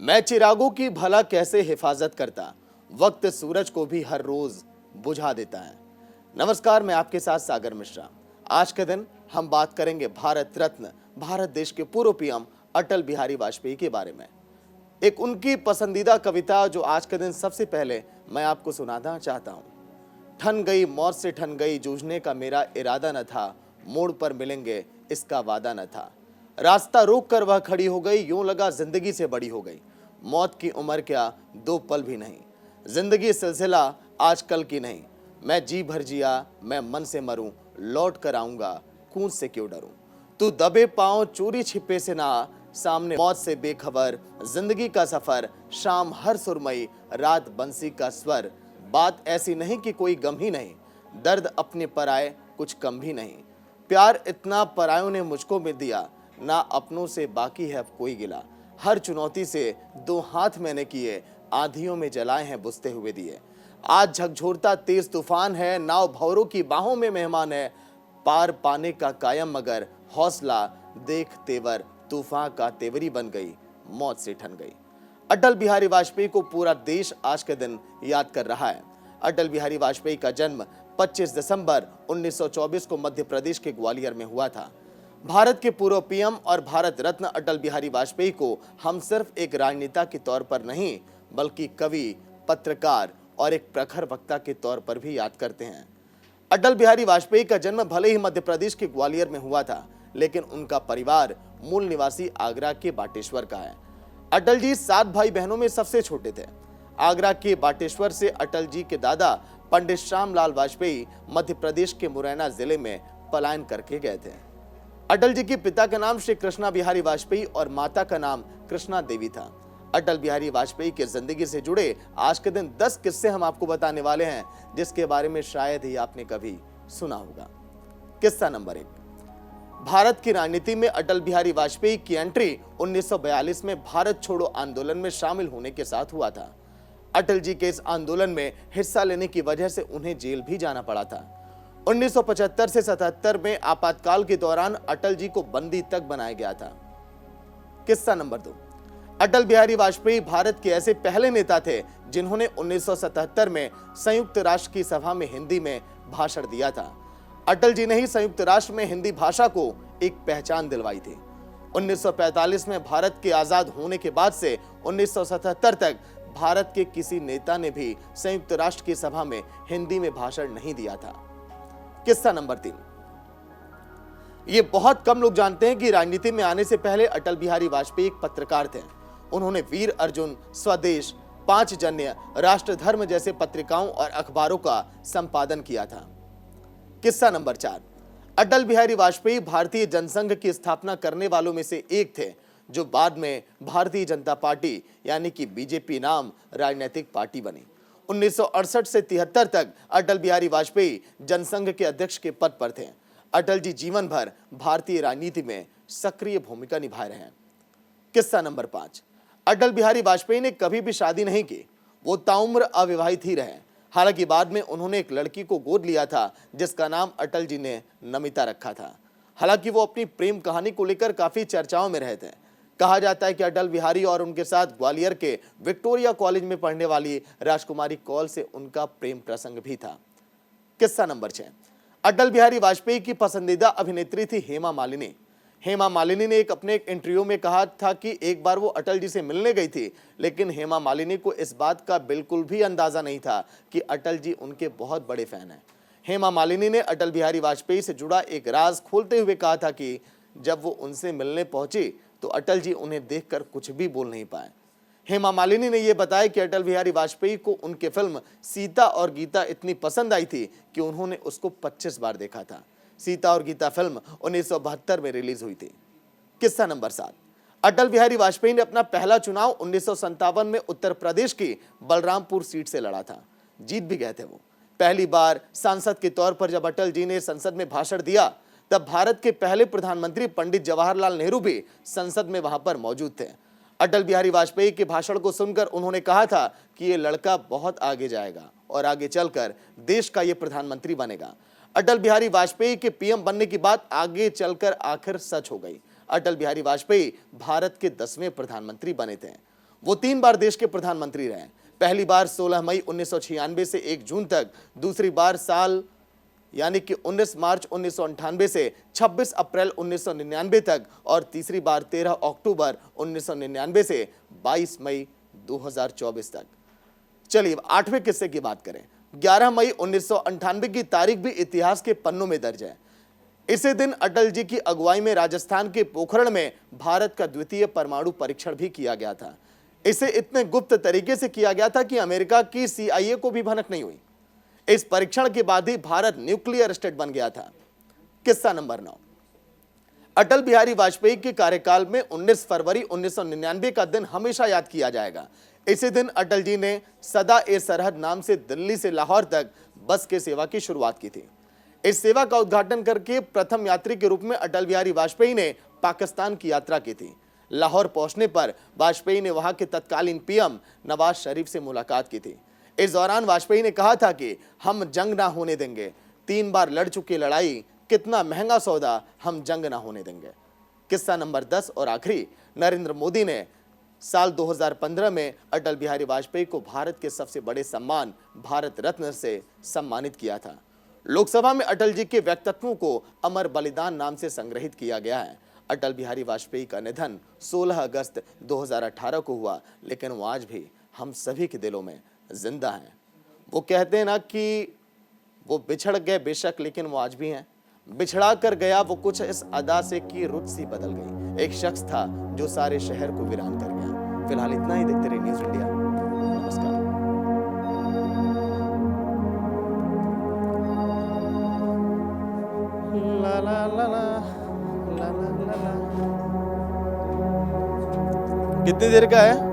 मैं चिरागों की भला कैसे हिफाजत करता, वक्त सूरज को भी हर रोज बुझा देता है। नमस्कार, मैं आपके साथ सागर मिश्रा। आज के दिन हम बात करेंगे भारत रत्न, भारत देश के पूर्व पीएम अटल बिहारी वाजपेयी के बारे में। एक उनकी पसंदीदा कविता जो आज के दिन सबसे पहले मैं आपको सुनाना चाहता हूँ। ठन गई मौत से ठन गई, जूझने का मेरा इरादा न था, मोड़ पर मिलेंगे इसका वादा न था। रास्ता रोक कर वह खड़ी हो गई, यूं लगा जिंदगी से बड़ी हो गई। मौत की उम्र क्या दो पल भी नहीं, जिंदगी सिलसिला आजकल की नहीं। मैं जी भर जिया, मैं मन से मरूं, लौट कर आऊंगा, खून से क्यों डरूं। तू दबे पांव चोरी छिपे से ना, सामने मौत से बेखबर। जिंदगी का सफर, शाम हर सुरमई, रात बंसी का स्वर। बात ऐसी नहीं कि कोई गम ही नहीं, दर्द अपने पर आए कुछ कम भी नहीं। प्यार इतना परायों ने मुझको मिल दिया, ना अपनों से बाकी है कोई गिला। हर चुनौती से दो हाथ मैंने किए, आंधियों में जलाए हैं बुझते हुए दिए। आज झकझोरता तेज तूफान है, नाव भंवरों की बाहों में मेहमान है। पार पाने का कायम मगर हौसला, देख तेवर तूफान का तेवरी बन गई, मौत से ठन गई। अटल बिहारी वाजपेयी को पूरा देश आज के दिन याद कर रहा है। अटल बिहारी वाजपेयी का जन्म 25 दिसंबर 1924 को मध्य प्रदेश के ग्वालियर में हुआ था। भारत के पूर्व पीएम और भारत रत्न अटल बिहारी वाजपेयी को हम सिर्फ एक राजनेता के तौर पर नहीं, बल्कि कवि, पत्रकार और एक प्रखर वक्ता के तौर पर भी याद करते हैं। अटल बिहारी वाजपेयी का जन्म भले ही मध्य प्रदेश के ग्वालियर में हुआ था, लेकिन उनका परिवार मूल निवासी आगरा के बाटेश्वर का है। अटल जी 7 भाई बहनों में सबसे छोटे थे। आगरा के बाटेश्वर से अटल जी के दादा पंडित श्यामलाल वाजपेयी मध्य प्रदेश के मुरैना जिले में पलायन करके गए थे। अटल जी के पिता का नाम श्री कृष्णा बिहारी वाजपेयी और माता का नाम कृष्णा देवी था। अटल बिहारी वाजपेयी की जिंदगी से जुड़े आज के दिन 10 किस्से हम आपको बताने वाले हैं, जिसके बारे में शायद ही आपने कभी सुना होगा। किस्सा नंबर 1, भारत की राजनीति में अटल बिहारी वाजपेयी की एंट्री 1942 में भारत छोड़ो आंदोलन में शामिल होने के साथ हुआ था। अटल जी के इस आंदोलन में हिस्सा लेने की वजह से उन्हें जेल भी जाना पड़ा था। 1975 से 77 में आपातकाल के दौरान अटल जी को बंदी तक बनाया गया था। किस्सा नंबर 2, अटल बिहारी वाजपेयी भारत के ऐसे पहले नेता थे जिन्होंने 1977 में संयुक्त राष्ट्र की सभा में हिंदी में भाषण दिया था। अटल जी ने ही संयुक्त राष्ट्र में हिंदी भाषा को एक पहचान दिलवाई थी। 1945 में भारत के आजाद होने के बाद से 1977 तक भारत के किसी नेता ने भी संयुक्त राष्ट्र की सभा में हिंदी में भाषण नहीं दिया था। किस्सा नंबर 3, ये बहुत कम लोग जानते हैं कि राजनीति में आने से पहले अटल बिहारी वाजपेयी एक पत्रकार थे। उन्होंने वीर अर्जुन, स्वदेश, 5 जन्य, राष्ट्र धर्म जैसे पत्रिकाओं और अखबारों का संपादन किया था। किस्सा नंबर 4, अटल बिहारी वाजपेयी भारतीय जनसंघ की स्थापना करने वालों में से एक थे, जो बाद में भारतीय जनता पार्टी यानी कि बीजेपी नाम राजनीतिक पार्टी बनी। 1968 से 73 तक अटल बिहारी वाजपेयी जनसंघ के अध्यक्ष के पद पर थे। अटल जी जीवन भर भारतीय राजनीति में सक्रिय भूमिका निभाए रहे हैं। किस्सा नंबर 5, अटल बिहारी वाजपेयी ने कभी भी शादी नहीं की। वो ताउम्र अविवाहित ही रहे। हालांकि बाद में उन्होंने एक लड़की को गोद लिया था जिसका नाम अटल जी ने नमिता रखा था। हालांकि वो अपनी प्रेम कहानी को लेकर काफी चर्चाओं में रहे थे। कहा जाता है कि अटल बिहारी और उनके साथ ग्वालियर के विक्टोरिया कॉलेज में पढ़ने वाली राजकुमारी कौल से उनका प्रेम प्रसंग भी था। किस्सा नंबर 6, अटल बिहारी वाजपेयी की पसंदीदा अभिनेत्री थी हेमा मालिनी। हेमा मालिनी ने अपने एक इंटरव्यू में कहा था कि एक बार वो अटल जी से मिलने गई थी, लेकिन हेमा मालिनी को इस बात का बिल्कुल भी अंदाजा नहीं था कि अटल जी उनके बहुत बड़े फैन हैं। हेमा मालिनी ने अटल बिहारी वाजपेयी से जुड़ा एक राज खोलते हुए कहा था कि जब वो उनसे मिलने पहुंची तो अटल जी उन्हें देखकर कुछ भी बोल नहीं पाए। हेमा मालिनी ने यह बताया कि अटल बिहारी वाजपेयी को उनके फिल्म सीता और गीता इतनी पसंद आई थी कि उन्होंने उसको 25 बार देखा था। सीता और गीता फिल्म 1972 में रिलीज हुई थी। किस्सा नंबर 7, अटल बिहारी वाजपेयी ने अपना पहला चुनाव 1957 में उत्तर प्रदेश की बलरामपुर सीट से लड़ा था। जीत भी गए थे वो। पहली बार सांसद के तौर पर जब अटल जी ने संसद में भाषण दिया, तब भारत के पहले प्रधानमंत्री पंडित जवाहरलाल नेहरू भी संसद में वहां पर मौजूद थे। अटल बिहारी वाजपेयी के भाषण को सुनकर उन्होंने कहा था कि ये लड़का बहुत आगे जाएगा और आगे चलकर देश का ये प्रधानमंत्री बनेगा। अटल बिहारी वाजपेयी के पीएम बनने की बात आगे चलकर आखिर सच हो गई। अटल बिहारी वाजपेयी भारत के 10वें प्रधानमंत्री बने थे। वो 3 बार देश के प्रधानमंत्री रहे। पहली बार 16 मई 1996 से 1 जून तक, दूसरी बार साल यानी कि 19 मार्च 1998 से 26 अप्रैल 1999 तक और तीसरी बार 13 अक्टूबर 1999 से 22 मई 2024 तक। चलिए अब 8वें किस्से की बात करें। 11 मई 1998 की तारीख भी इतिहास के पन्नों में दर्ज है। इसी दिन अटल जी की अगुवाई में राजस्थान के पोखरण में भारत का द्वितीय परमाणु परीक्षण भी किया गया था। इसे इतने गुप्त तरीके से किया गया था कि अमेरिका की CIA को भी भनक नहीं हुई। इस परीक्षण के बाद ही भारत न्यूक्लियर स्टेट बन गया था। किस्सा नंबर 9। अटल बिहारी वाजपेयी के कार्यकाल में 19 फरवरी 1999 का दिन हमेशा याद किया जाएगा। इसी दिन अटल जी ने सदा ए सरहद नाम से दिल्ली से लाहौर तक बस के सेवा की शुरुआत की थी। इस सेवा का उद्घाटन करके प्रथम यात्री के रूप में अटल बिहारी वाजपेयी ने पाकिस्तान की यात्रा की थी। लाहौर पहुंचने पर वाजपेयी ने वहां के तत्कालीन PM नवाज शरीफ से मुलाकात की थी। इस दौरान वाजपेयी ने कहा था कि हम जंग ना होने देंगे, 3 बार लड़ चुकी लड़ाई, कितना महंगा सौदा, हम जंग ना होने देंगे। किस्सा नंबर 10 और आखिरी। नरेंद्र मोदी ने साल 2015 में अटल बिहारी वाजपेयी को भारत के सबसे बड़े सम्मान भारत रत्न से सम्मानित किया था। लोकसभा में अटल जी के व्यक्तित्वों को अमर बलिदान नाम से संग्रहित किया गया है। अटल बिहारी वाजपेयी का निधन 16 अगस्त 2018 को हुआ, लेकिन वो आज भी हम सभी के दिलों में जिंदा हैं। वो कहते हैं ना कि वो बिछड़ गए बेशक, लेकिन वो आज भी हैं। बिछड़ा कर गया वो कुछ इस अदा से कि रुत सी बदल गई। एक शख्स था जो सारे शहर को वीरान कर गया। फिलहाल इतना ही। देखते रहिए न्यूज़ इंडिया। नमस्कार। ला ला ला ला ला ला ला। कितनी देर का है?